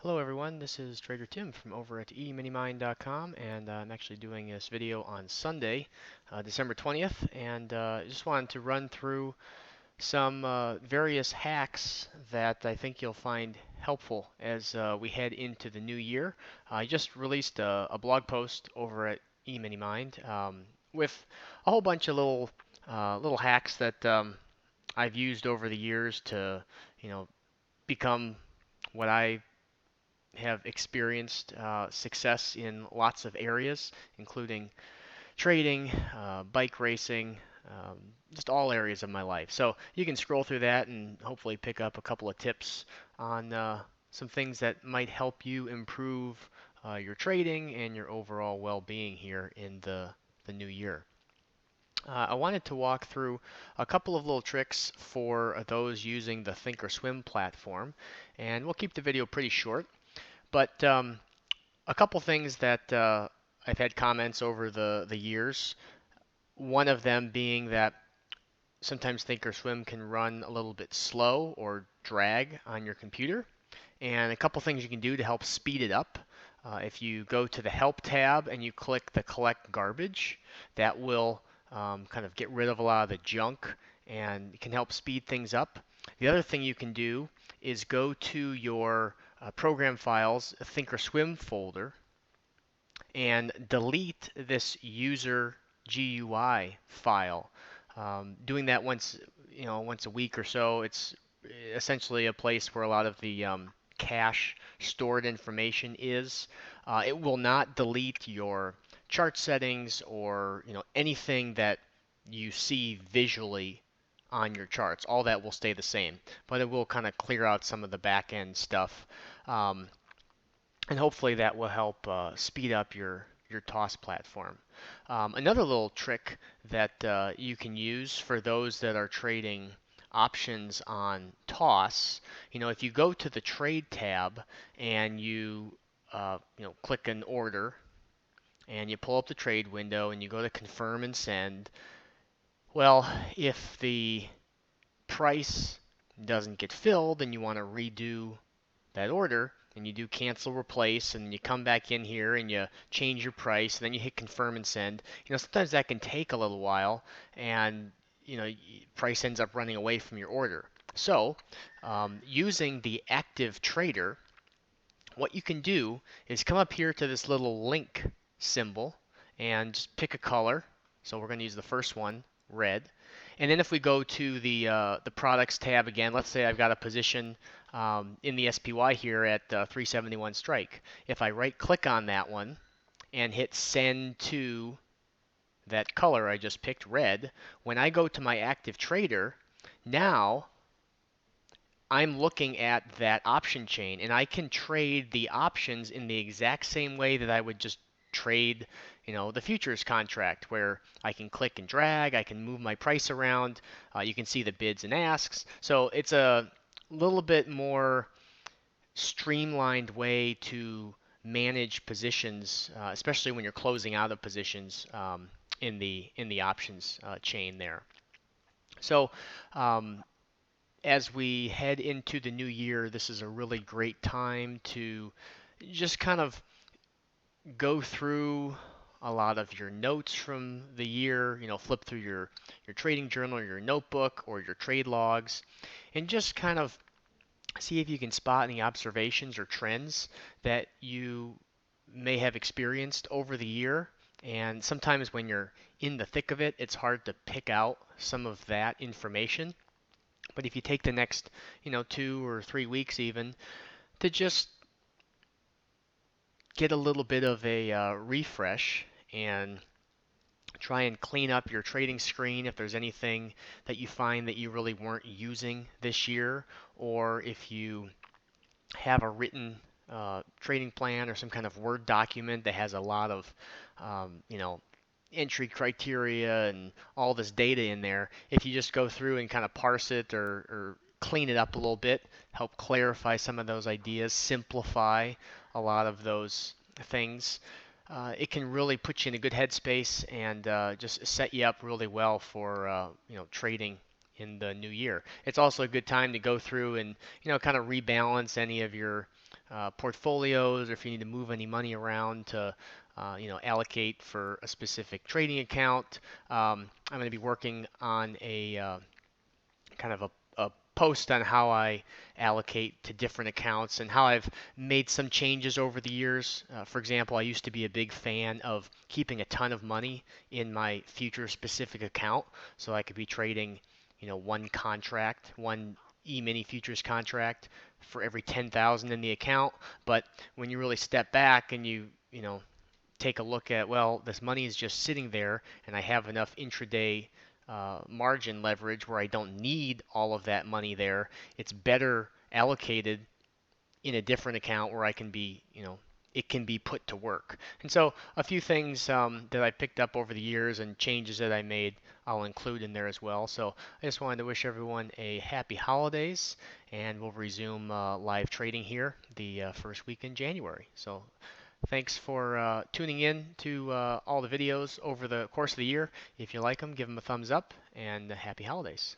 Hello everyone, this is Trader Tim from over at eminimind.com, and I'm actually doing this video on Sunday, December 20th, and I just wanted to run through some various hacks that I think you'll find helpful as we head into the new year. I just released a blog post over at eMiniMind with a whole bunch of little hacks that I've used over the years to, you know, become what I have experienced success in lots of areas, including trading, bike racing, um, just all areas of my life. So you can scroll through that and hopefully pick up a couple of tips on some things that might help you improve your trading and your overall well-being here in the new year. I wanted to walk through a couple of little tricks for those using the Thinkorswim platform, and we'll keep the video pretty short. But a couple things that I've had comments over the years. One of them being that sometimes Thinkorswim can run a little bit slow or drag on your computer. And a couple things you can do to help speed it up. If you go to the Help tab and you click the Collect Garbage, that will kind of get rid of a lot of the junk and can help speed things up. The other thing you can do is go to your program files Thinkorswim folder and delete this user GUI file. Doing that once a week or so. It's essentially a place where a lot of the cache stored information is. It will not delete your chart settings or anything that you see visually on your charts. All that will stay the same, but it will kind of clear out some of the back end stuff. Um, and hopefully that will help speed up your TOS platform. Another little trick that you can use for those that are trading options on TOS, if you go to the Trade tab and you click an order and you pull up the trade window and you go to confirm and send, well, if the price doesn't get filled and you want to redo that order and you do cancel replace and you come back in here and you change your price and then you hit confirm and send, sometimes that can take a little while and price ends up running away from your order. So using the active trader, what you can do is come up here to this little link symbol and just pick a color. So we're going to use the first one, red. And then if we go to the products tab again, let's say I've got a position in the SPY here at 371 strike. If I right click on that one and hit send to that color I just picked, red, when I go to my active trader, now I'm looking at that option chain and I can trade the options in the exact same way that I would just trade, the futures contract where I can click and drag, I can move my price around, you can see the bids and asks. So it's a little bit more streamlined way to manage positions, especially when you're closing out of positions in the options chain there. So as we head into the new year, this is a really great time to just kind of go through a lot of your notes from the year, flip through your trading journal, or your notebook, or your trade logs, and just kind of see if you can spot any observations or trends that you may have experienced over the year. And sometimes when you're in the thick of it, it's hard to pick out some of that information. But if you take the next, 2 or 3 weeks even, to just get a little bit of a refresh and try and clean up your trading screen if there's anything that you find that you really weren't using this year, or if you have a written trading plan or some kind of Word document that has a lot of, entry criteria and all this data in there, if you just go through and kind of parse it or clean it up a little bit, help clarify some of those ideas, simplify a lot of those things, it can really put you in a good headspace and just set you up really well for trading in the new year. It's also a good time to go through and kind of rebalance any of your portfolios, or if you need to move any money around to allocate for a specific trading account. I'm going to be working on a kind of a post on how I allocate to different accounts and how I've made some changes over the years. For example, I used to be a big fan of keeping a ton of money in my future specific account so I could be trading, one contract, one E-mini futures contract for every 10,000 in the account. But when you really step back and you take a look at, well, this money is just sitting there and I have enough intraday margin leverage where I don't need all of that money there. It's better allocated in a different account where I can be, it can be put to work. And so a few things that I picked up over the years and changes that I made, I'll include in there as well. So I just wanted to wish everyone a happy holidays, and we'll resume live trading here the first week in January. So thanks for tuning in to all the videos over the course of the year. If you like them, give them a thumbs up, and happy holidays.